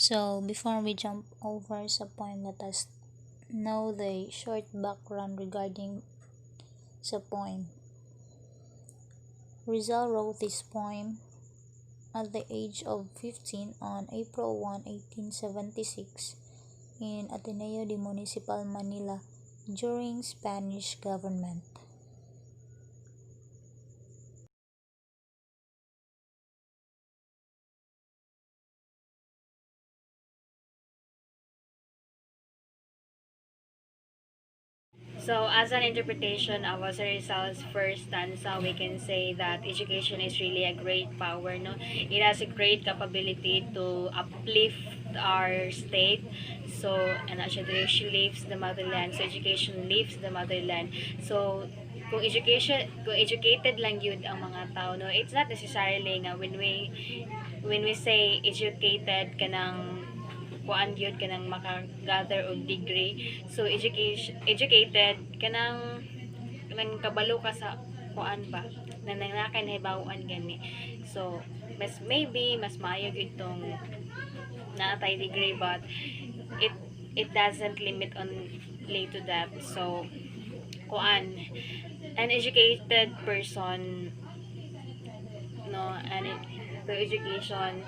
So, before we jump over sa poem, let us know the short background regarding sa poem. Rizal wrote this poem at the age of 15 on April 1, 1876 in Ateneo de Municipal, Manila during Spanish government. So, as an interpretation of Jose Rizal's first stanza, we can say that education is really a great power, no? It has a great capability to uplift our state. So, and actually, she leaves the motherland. So, education leaves the motherland. So, kung educated lang yun ang mga tao, no? It's not necessarily nga when we say educated kanang kuan gyud kanang maka-gather og degree, so educated kanang kabalo ka sa kuan ba nananakay na hibawaan gani. So mas maybe mas maayo gyud tong naatay degree, but it it doesn't limit only to that. So kuan, an educated person, no, and the education,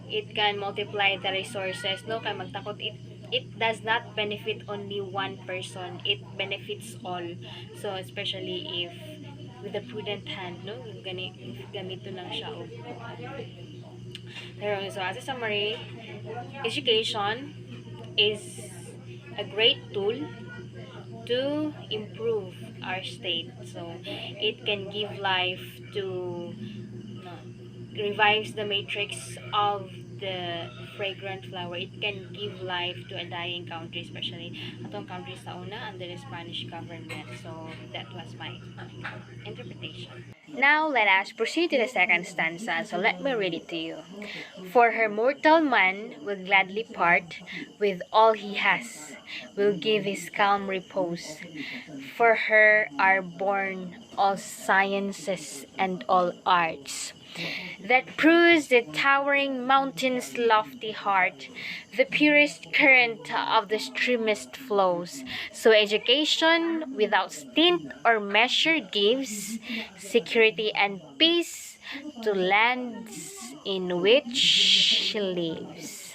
it can multiply the resources, no, kay magtakot it does not benefit only one person, it benefits all. So especially if with a prudent hand, no, gamito lang siya og pero so as a summary, education is a great tool to improve our state. So it can give life to, no, revives the matrix of the fragrant flower. It can give life to a dying country, especially atong country sa una under the Spanish government. So that was my interpretation. Now let us proceed to the second stanza. So let me read it to you. For her mortal man will gladly part with all he has, will give his calm repose. For her are born all sciences and all arts, that proves the towering mountain's lofty heart, the purest current of the streamest flows. So education without stint or measure gives security and peace to lands in which she lives.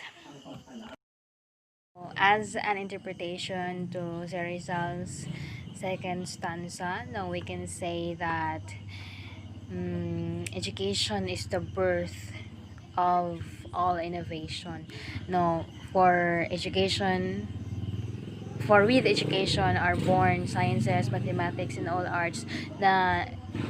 As an interpretation to Rizal's second stanza, now we can say that education is the birth of all innovation. No, for education, for with education are born sciences, mathematics, and all arts na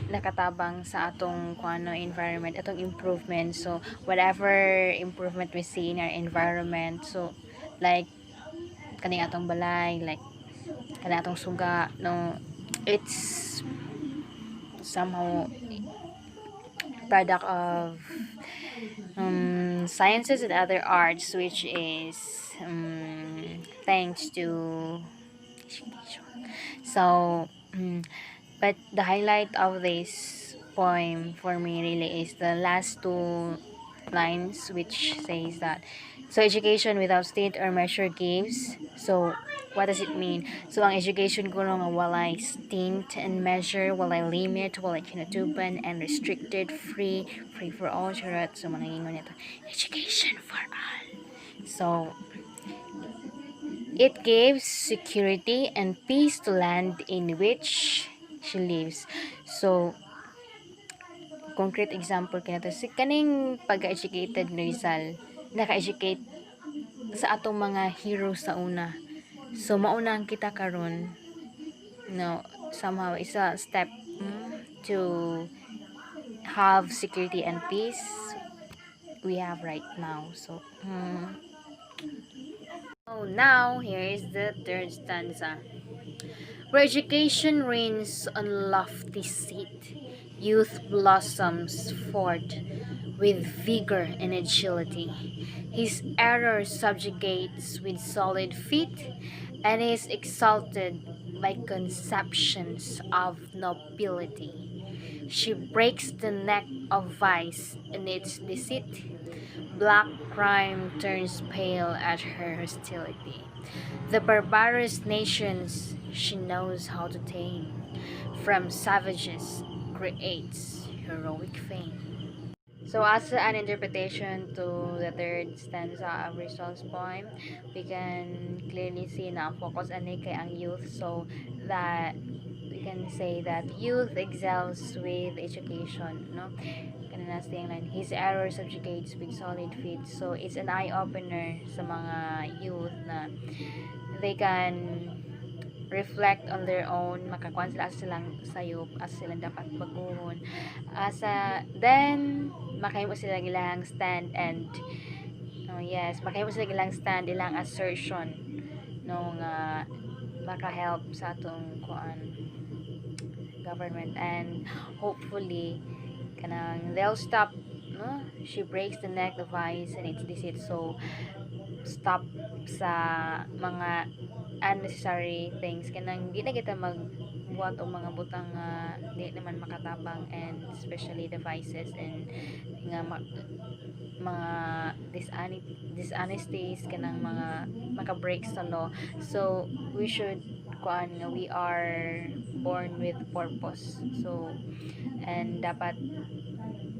nakatabang sa atong kuano environment, atong improvement. So whatever improvement we see in our environment, so like kaning atong balay, like kaning atong suga, no, it's somehow product of sciences and other arts, which is thanks to education. So, but the highlight of this poem for me really is the last two lines, which says that so education without state or measure gives. So what does it mean? So ang education ko nga walay stint and measure, walay limit, walay kinatuban and restricted, free for all, charot. So manangingon nito, education for all. So it gives security and peace to land in which she lives. So concrete example kaya to si kaning pag-educated ni Rizal, naka-educate sa atong mga heroes sa una. So mauna ang kita karon, no, somehow is a step to have security and peace we have right now. So oh, now here is the third stanza. Where education reigns on lofty seat, youth blossoms forth with vigor and agility. His error subjugates with solid feet, and is exalted by conceptions of nobility. She breaks the neck of vice and its deceit, Black crime turns pale at her hostility. The barbarous nations she knows how to tame, from savages creates heroic fame. So as an interpretation to the third stanza of Rizal's poem, we can clearly see na ang focus ani kay ang youth, so that we can say that youth excels with education, no? Kanina sa line, his error subjugates with solid feet. So it's an eye opener sa mga youth na they can reflect on their own, makakuan sila asa silang sayop, asa silang dapat baguhon, asa then makahimo sila ilang stand and yes, makahimo sila ilang stand, ilang assertion no nga maka-help sa atong kuan government, and hopefully kanang they'll stop, no, she breaks the neck of vice and its deceit, so stop sa mga unnecessary things, kanang di na kita magbuhat o mga butang nga di naman makatabang, and especially the vices and nga mga dishonesties, kanang mga maka-break sa law. So we should kuan nga we are born with purpose, so and dapat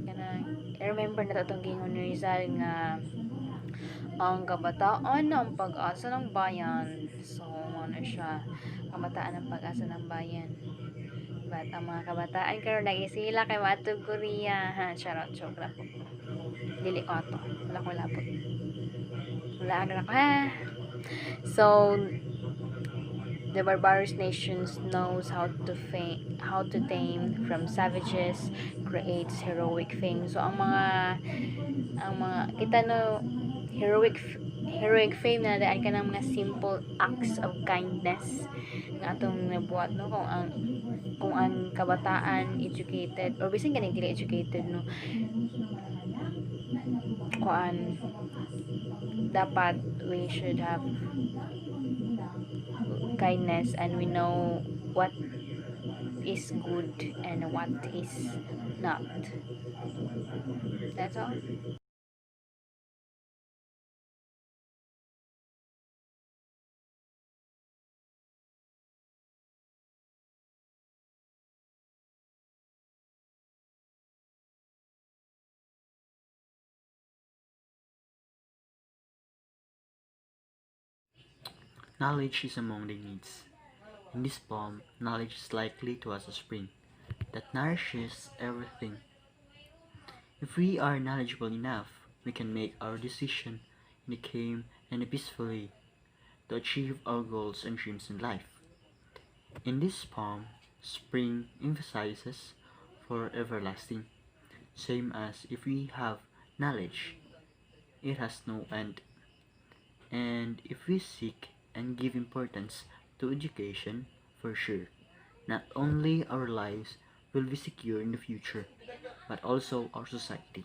kanang remember na itong gingon ni Rizal nga ang kabataan ang pag-asa ng bayan. So ano siya, kabataan ang pag-asa ng bayan. But ang mga kabataan karon lagi sila kay matug Korea, ha, charot, joke lang po. Dili ko ato, wala ko labot, wala agra ko, ha. So the barbarous nations knows how to tame, from savages creates heroic fame. So ang mga kita no heroic fame na daan ka ng mga simple acts of kindness nga atong nabuhat, no, kung ang kabataan educated or bisan ganing dili educated, no, kuan dapat we should have kindness, and we know what is good and what is not. That's all. Knowledge is among the needs. In this poem, knowledge is likely to us a spring that nourishes everything. If we are knowledgeable enough, we can make our decision in a calm and a peaceful way to achieve our goals and dreams in life. In this poem, spring emphasizes for everlasting, same as if we have knowledge, it has no end. And if we seek and give importance to education, for sure, not only our lives will be secure in the future, but also our society.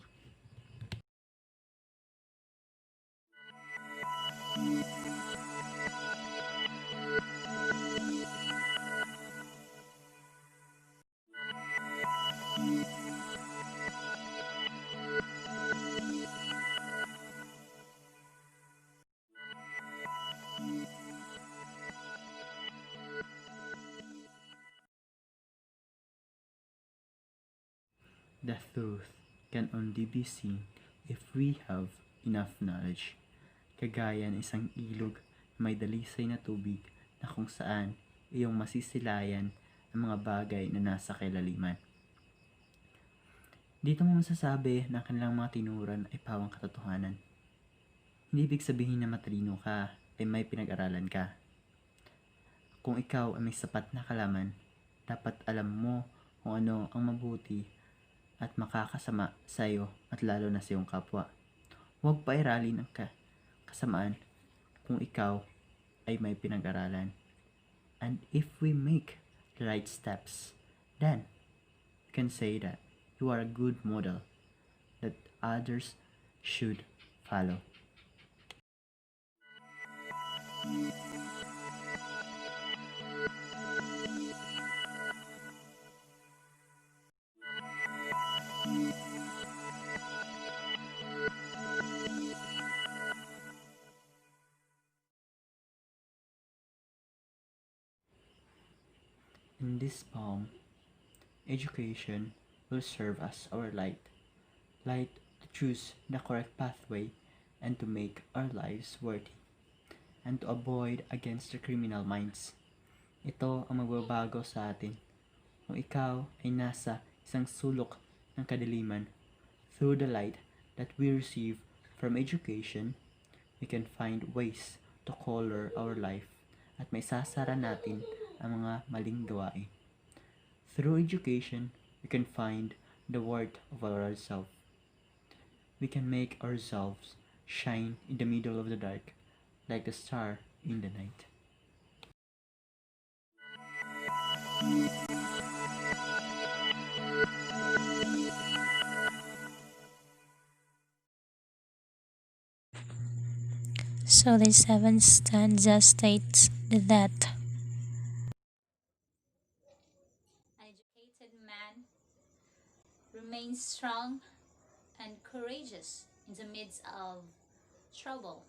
The truth can only be seen if we have enough knowledge. Kagaya ng isang ilog na may dalisay na tubig na kung saan iyong masisilayan ang mga bagay na nasa kailaliman. Dito mo masasabi na kanilang mga tinuran ay pawang katotohanan. Hindi ibig sabihin na matalino ka ay may pinag-aralan ka. Kung ikaw ay may sapat na kalaman, dapat alam mo kung ano ang mabuti at makakasama sa iyo at lalo na sa iyong kapwa. Huwag pairalin ang kasamaan kung ikaw ay may pinag-aralan. And if we make the right steps, then you can say that you are a good model that others should follow. In this poem, education will serve as our light to choose the correct pathway and to make our lives worthy, and to avoid against the criminal minds. Ito ang magbabago sa atin kung ikaw ay nasa isang sulok ng kadiliman. Through the light that we receive from education, we can find ways to color our life at may sasara natin ang mga maling gawain. Through education, we can find the worth of ourselves. We can make ourselves shine in the middle of the dark, like the star in the night. So the seventh stanza states that an educated man remains strong and courageous in the midst of trouble.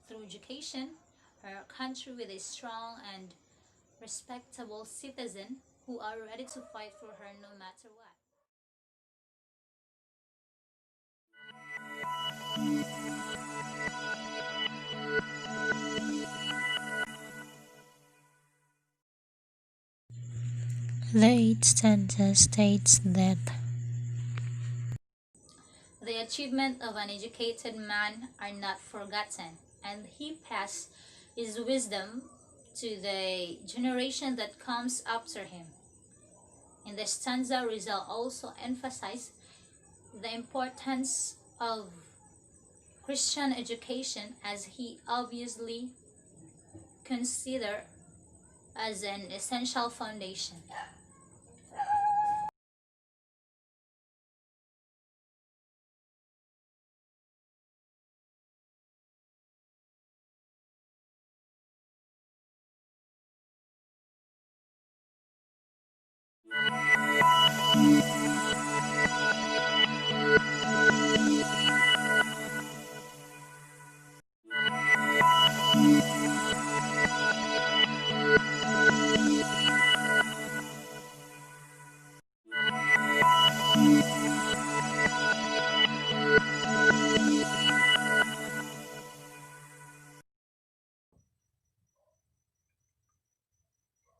Through education, our country with a strong and respectable citizen who are ready to fight for her no matter what. The eighth stanza states that the achievements of an educated man are not forgotten, and he passed his wisdom to the generation that comes after him. In the stanza, Rizal also emphasized the importance of Christian education, as he obviously considered as an essential foundation.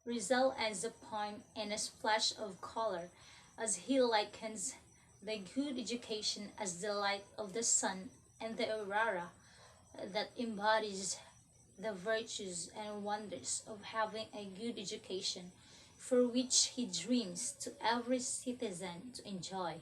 Rizal ends the poem in a splash of color as he likens the good education as the light of the sun and the aurora that embodies the virtues and wonders of having a good education, for which he dreams to every citizen to enjoy.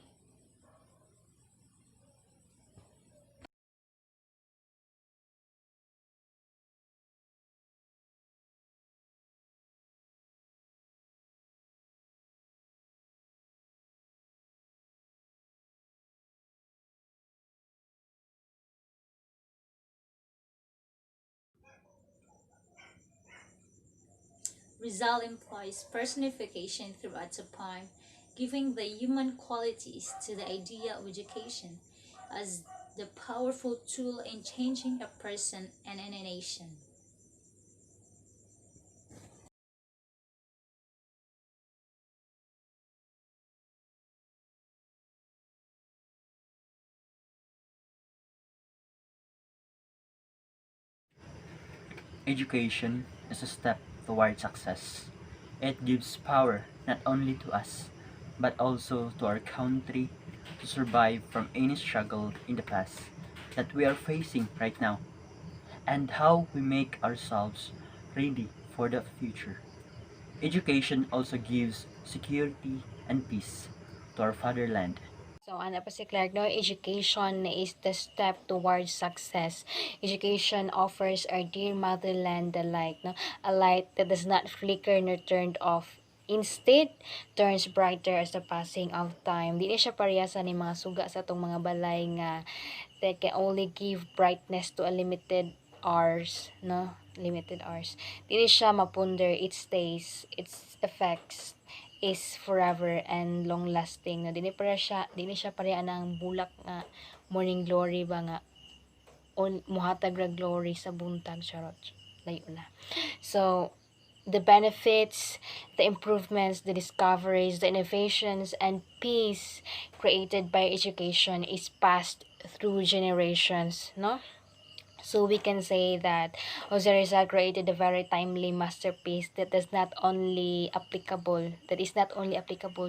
Rizal employs personification throughout the poem, giving the human qualities to the idea of education as the powerful tool in changing a person and in a nation. Education is a step toward success. It gives power not only to us, but also to our country to survive from any struggle in the past that we are facing right now, and how we make ourselves ready for the future. Education also gives security and peace to our fatherland. So, ano pa si Clark, no? Education is the step towards success. Education offers our dear motherland the light, no? A light that does not flicker nor turned off. Instead, turns brighter as the passing of time. Dili siya parehasa ni mga suga sa itong mga balay nga that can only give brightness to a limited hours, no? Limited hours. Dili siya mapunder, it stays, its effects is forever and long lasting, no? Dili siya pareha ng bulak nga morning glory ba nga o muhatag ra glory sa buntag, charot, layo na. So the benefits, the improvements, the discoveries, the innovations, and peace created by education is passed through generations, no? So we can say that Jose Rizal created a very timely masterpiece that is not only applicable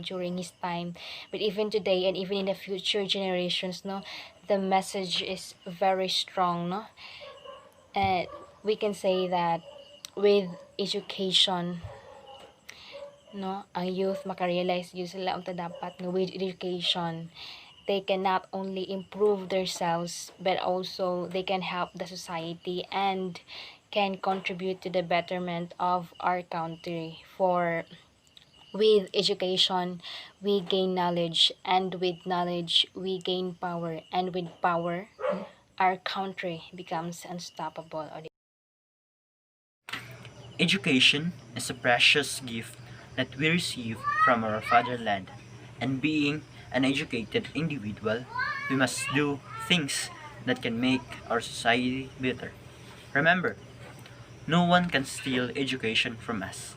during his time, but even today and even in the future generations, no? The message is very strong, no? And we can say that with education, no, ang youth makarealize yun sila unta dapat no, with education they can not only improve themselves but also they can help the society and can contribute to the betterment of our country. For with education we gain knowledge, and with knowledge we gain power, and with power our country becomes unstoppable. Education is a precious gift that we receive from our fatherland, and being an educated individual, we must do things that can make our society better. Remember, no one can steal education from us.